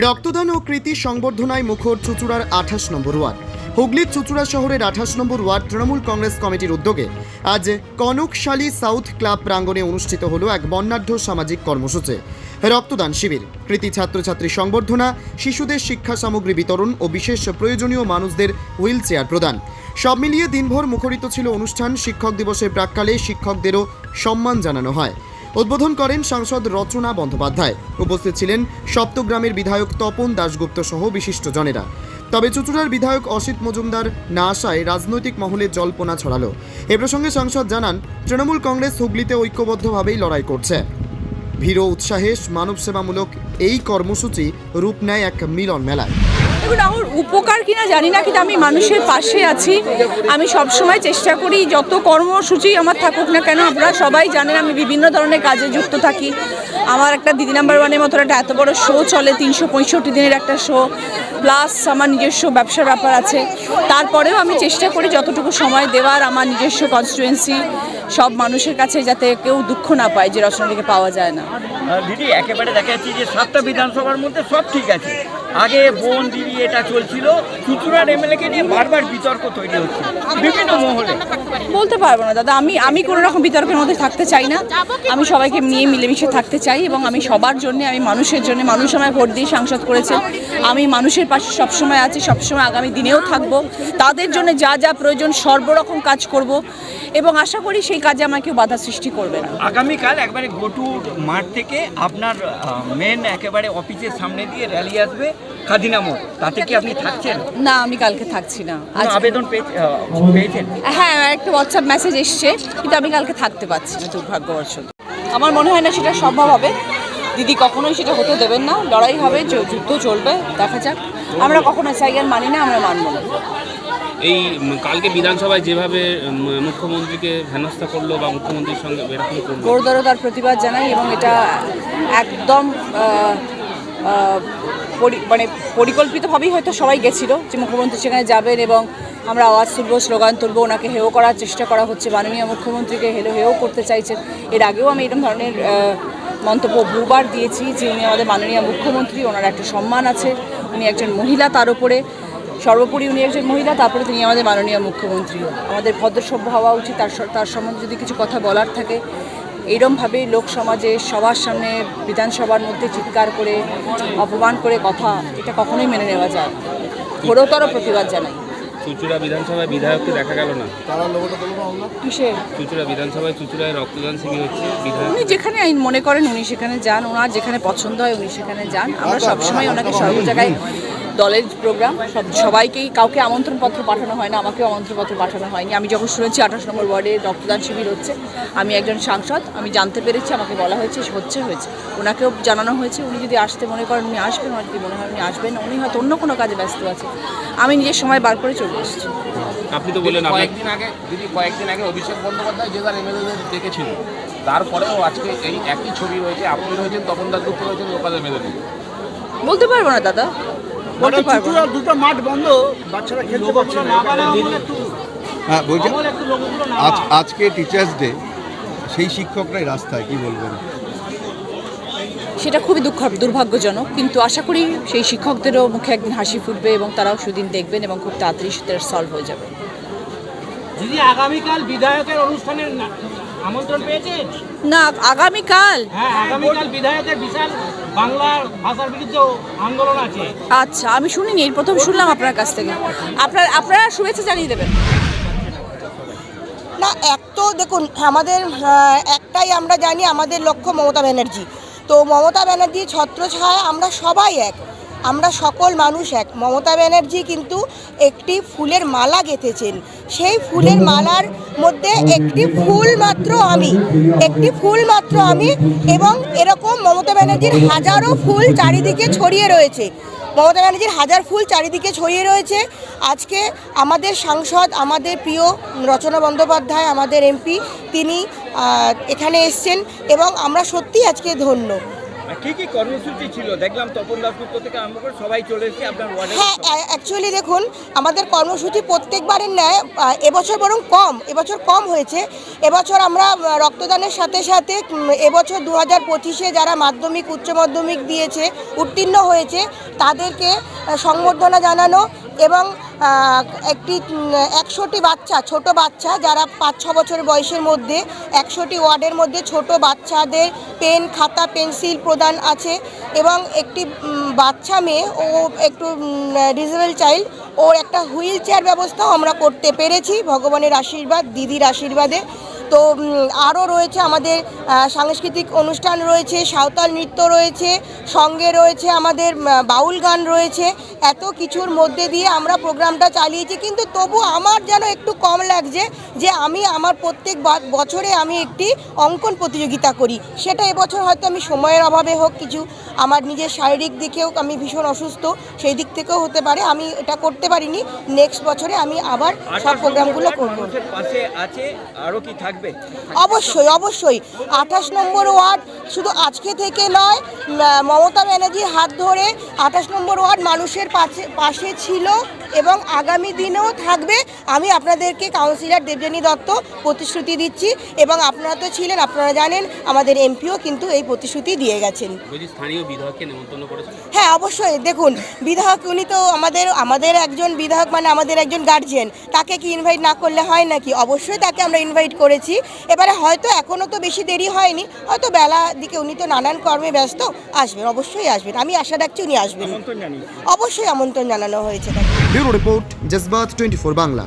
রক্তদান ও কৃতি সংবর্ধনায় মুখর চুঁচুড়ার 28 নম্বর ওয়ার্ড। হুগলির চুঁচুড়া শহরের 28 নম্বর ওয়ার্ড তৃণমূল কংগ্রেস কমিটির উদ্যোগে আজ কনকশালী সাউথ ক্লাব প্রাঙ্গণে অনুষ্ঠিত হলো এক বর্ণাঢ্য সামাজিক কর্মসূচি, রক্তদান শিবির, কৃতি ছাত্রছাত্রী সংবর্ধনা, শিশুদের শিক্ষা সামগ্রী বিতরণ ও বিশেষ প্রয়োজনীয় মানুষদের হুইল চেয়ার প্রদান। সব মিলিয়ে দিনভর মুখরিত ছিল অনুষ্ঠান। শিক্ষক দিবসের প্রাক্কালে শিক্ষকদেরও সম্মান জানানো হয়। উদ্বোধন করেন সাংসদ রচনা বন্দ্যোপাধ্যায়। উপস্থিত ছিলেন সপ্তগ্রামের বিধায়ক তপন দাশগুপ্ত সহ বিশিষ্টজনেরা। তবে চুঁচুড়ার বিধায়ক অসিত মজুমদার না আসায় রাজনৈতিক মহলে জল্পনা ছড়ালো। এ প্রসঙ্গে সাংসদ জানান, তৃণমূল কংগ্রেস হুগলিতে ঐক্যবদ্ধভাবেই লড়াই করছে। ভীর উৎসাহে মানবসেবামূলক এই কর্মসূচি রূপ নেয় এক মিলন মেলায়। আমার উপকার কিনা জানি না, কিন্তু আমি মানুষের পাশে আছি। আমি সবসময় চেষ্টা করি, যত কর্মসূচি আমার থাকুক না কেন, আপনারা সবাই জানেন আমি বিভিন্ন ধরনের কাজে যুক্ত থাকি। আমার একটা দিদি নাম্বার ওয়ানের মতো একটা এত বড় শো চলে, 365 দিনের একটা শো, প্লাস আমার নিজস্ব ব্যবসার ব্যাপার আছে। তারপরেও আমি চেষ্টা করি যতটুকু সময় দেওয়ার আমার নিজস্ব কনস্টিটুয়েন্সি সব মানুষের কাছে, যাতে কেউ দুঃখ না পায় যে রচনাটিকে পাওয়া যায় না। দিদি, একেবারে দেখা যাচ্ছে যে 7টা বিধানসভার মধ্যে সব ঠিক আছে, আগে বোন দিদি এটা চলছিল, চুঁচুড়ার এমএলএকে নিয়ে বারবার বিতর্ক তৈরি হচ্ছে বিভিন্ন মহলে। বলতে পারবো না দাদা, আমি কোনো রকম বিতর্কের মধ্যে থাকতে চাই না। আমি সবাইকে নিয়ে মিলেমিশে থাকতে চাই এবং আমি সবার জন্য, আমি মানুষের জন্য, মানুষ আমায় ভোট দিয়ে সাংসদ করেছে, আমি মানুষের পাশে সবসময় আছি, সবসময় আগামী দিনেও থাকবো। তাদের জন্য যা যা প্রয়োজন সর্বরকম কাজ করব এবং আশা করি সেই কাজে আমার কেউ বাধা সৃষ্টি করবে না। আগামীকাল একবারে গোটুর মাঠ থেকে আপনার মেন একেবারে অফিসের সামনে দিয়ে র্যালি আসবে খাদিনা মোড়, তাতে কি আপনি থাকছেন? না, আমি কালকে থাকছি না। আবেদন পেয়েছেন? হ্যাঁ, একটা হোয়াটসঅ্যাপ মেসেজ এসছে, কিন্তু আমি কালকে থাকতে পারছি না, দুর্ভাগ্যবশত। আমার মনে হয় না সেটা সম্ভব হবে। দিদি কখনোই সেটা হতে দেবেন না। লড়াই হবে, যুদ্ধ চলবে, দেখা যাক। আমরা কখনো এসআইআর মানি না, আমরা মানব না। এই কালকে বিধানসভায় যেভাবে মুখ্যমন্ত্রীকে হেনস্থা করলো বা মুখ্যমন্ত্রীর সঙ্গে এরকম করলো, গৌরদরতার প্রতিবাদ জানাই এবং এটা একদম মানে পরিকল্পিতভাবেই হয়তো সবাই গেছিল যে মুখ্যমন্ত্রী সেখানে যাবেন এবং আমরা আওয়াজ তুলবো, স্লোগান তুলবো, ওনাকে হেয় করার চেষ্টা করা হচ্ছে, মাননীয় মুখ্যমন্ত্রীকে হেয় করতে চাইছেন। এর আগেও আমি এরকম ধরনের মন্তব্য বহুবার দিয়েছি যে উনি আমাদের মাননীয় মুখ্যমন্ত্রী, ওনার একটা সম্মান আছে, উনি একজন মহিলা, তার উপরে সর্বোপরি উনি একজন মহিলা, তারপরে তিনি আমাদের মাননীয় মুখ্যমন্ত্রী। আমাদের ভদ্রসভ্য হওয়া উচিত। তার সম্বন্ধে যদি কিছু কথা বলার থাকে, এইরকমভাবে লোক সমাজে সবার সামনে বিধানসভার মধ্যে চিৎকার করে অপমান করে কথা, এটা কখনোই মেনে নেওয়া যায়। ঘোরতর প্রতিবাদ জানাই। চুঁচুড়া বিধানসভায় বিধায়ককে দেখা গেল না। কিসের? চুঁচুড়া বিধানসভায় চুঁচুড়ায় রক্তদান শিবির হচ্ছে, উনি যেখানে আইন মনে করেন উনি সেখানে যান, ওনার যেখানে পছন্দ হয় উনি সেখানে যান। আমরা সবসময় ওনাকে সর্ব জায়গায়, দলের প্রোগ্রাম সবাইকেই, কাউকে আমন্ত্রণপত্র পাঠানো হয় না, আমাকেও আমন্ত্রণপত্র পাঠানো হয়নি। আমি যখন শুনেছি 28 নম্বর ওয়ার্ডে রক্তদান শিবির হচ্ছে, আমি একজন সাংসদ, আমি জানতে পেরেছি, আমাকে বলা হয়েছে হয়েছে, ওনাকেও জানানো হয়েছে। উনি যদি আসতে মনে করেন উনি আসবেন, আর যদি মনে হয় উনি আসবেন না, উনি হয়তো অন্য কোনো কাজে ব্যস্ত আছে। আমি নিজের সময় বার করে চলে এসেছি। আপনি তো বললেন কয়েকদিন আগে অভিষেক বন্দ্যোপাধ্যায় যে তার এমএলএদের ডেকেছিল, তারপরেও আজকে এই একই ছবি রয়েছে, আপনি রয়েছেন, তপন দাশগুপ্ত রয়েছেন, লোকাল এমএলএ। বলতে পারবো না দাদা, বলতে পারবো না। দুটো মাঠ বন্ধ, বাচ্চারা খেলতে পারছে না। হ্যাঁ বলছি, আজকে টিচার্স ডে, সেই শিক্ষকরাই রাস্তায়, কি বলবেন? সেটা খুবই দুর্ভাগ্যজনক, কিন্তু আশা করি সেই শিক্ষকদেরও মুখে একদিন হাসি ফুটবে এবং তারাও সুদিন দেখবেন এবং খুব তাড়াতাড়ি সেটা সলভ হয়ে যাবে। দিদি, আগামীকাল বিধায়কের অনুষ্ঠানের আমন্ত্রণ পেয়েছেন? না, আগামীকাল? হ্যাঁ, আগামীকাল বিধায়কের বিশাল বাংলা ভাষার বিরুদ্ধে আন্দোলন আছে। আচ্ছা, আমি শুনিনি, এই প্রথম শুনলাম আপনার কাছ থেকে। আপনারা শুভেচ্ছা জানিয়ে দেবেন না? এক তো দেখুন, আমাদের একটাই আমরা জানি, আমাদের লক্ষ্য মমতা ব্যানার্জি। তো মমতা ব্যানার্জির ছত্রছায়া আমরা সবাই এক, আমরা সকল মানুষ এক। মমতা ব্যানার্জি কিন্তু একটি ফুলের মালা গেঁথেছেন, সেই ফুলের মালার মধ্যে একটি ফুল মাত্র আমি, এবং এরকম মমতা ব্যানার্জির হাজারো ফুল চারিদিকে ছড়িয়ে রয়েছে। মমতা ব্যানার্জির হাজার ফুল চারিদিকে ছড়িয়ে রয়েছে। আজকে আমাদের সাংসদ, আমাদের প্রিয় রচনা বন্দ্যোপাধ্যায়, আমাদের এমপি, তিনি এখানে এসছেন এবং আমরা সত্যি আজকে ধন্য। কি কি কর্মসূচি ছিল? দেখলাম তপন দাশগুপ্ত থেকে আরম্ভ করে সবাই চলে এসেছে আপনার ওয়ার্ডে। হ্যাঁ, অ্যাকচুয়ালি দেখুন আমাদের কর্মসূচি প্রত্যেকবারের ন্যায় এবছর বরং এবছর কম হয়েছে। এবছর আমরা রক্তদানের সাথে সাথে এবছর 2025-এ যারা মাধ্যমিক উচ্চ মাধ্যমিক দিয়েছে উত্তীর্ণ হয়েছে তাদেরকে সংবর্ধনা জানানো এবং একটি 100টি বাচ্চা ছোট বাচ্চা যারা 5-6 বছর বয়সের মধ্যে 100টি ওয়ার্ডের মধ্যে ছোট বাচ্চাদের পেন খাতা পেন্সিল প্রদান আছে এবং একটি বাচ্চা মেয়ে ও একটু ডিসেবল চাইল্ড ওর একটা হুইল চেয়ার ব্যবস্থাও আমরা করতে পেরেছি ভগবানের আশীর্বাদ দিদির আশীর্বাদে। তো আরও রয়েছে আমাদের সাংস্কৃতিক অনুষ্ঠান রয়েছে, সাঁওতাল নৃত্য রয়েছে, সঙ্গে রয়েছে আমাদের বাউল গান রয়েছে। এত কিছুর মধ্যে দিয়ে আমরা প্রোগ্রামটা চালিয়েছি, কিন্তু তবু আমার যেন একটু কম লাগছে যে আমি আমার প্রত্যেক বছরে আমি একটি অঙ্কন প্রতিযোগিতা করি। সেটা এবছর হয়তো আমি সময়ের অভাবে হোক, কিছু আমার নিজের শারীরিক দিকেও আমি ভীষণ অসুস্থ, সেই দিক থেকেও হতে পারে আমি এটা করতে পারিনি। নেক্সট বছরে আমি আবার সব প্রোগ্রামগুলো করব। পাশে আছে আরও কি থাকবে? অবশ্যই 28 নম্বর ওয়ার্ড শুধু আজকে থেকে নয়, মমতা ব্যানার্জির হাত ধরে 28 নম্বর ওয়ার্ড মানুষের পাশে ছিল এবং আগামী দিনেও থাকবে। আমি আপনাদেরকে কাউন্সিলর দেবযানী দত্ত প্রতিশ্রুতি দিচ্ছি এবং আপনারা তো ছিলেন, আপনারা জানেন আমাদের এমপিও কিন্তু এই প্রতিশ্রুতি দিয়ে গেছেন। স্থানীয় বিধায়ককে নিমন্ত্রণ করেছেন? হ্যাঁ, অবশ্যই। দেখুন, বিধায়ক উনি তো আমাদের একজন বিধায়ক, মানে আমাদের একজন গার্জিয়ান, তাকে কি ইনভাইট না করলে হয় নাকি? অবশ্যই তাকে আমরা ইনভাইট করেছি। এবারে হয়তো এখনও তো বেশি দেরি হয়নি, হয়তো বেলা দিকে উনি তো নানান কর্মে ব্যস্ত, আসবেন, অবশ্যই আসবেন। আমি আশা রাখছি উনি আসবেন। অবশ্যই আমন্ত্রণ জানানো হয়েছে তাকে। Bureau report, জজবাত 24 Bangla.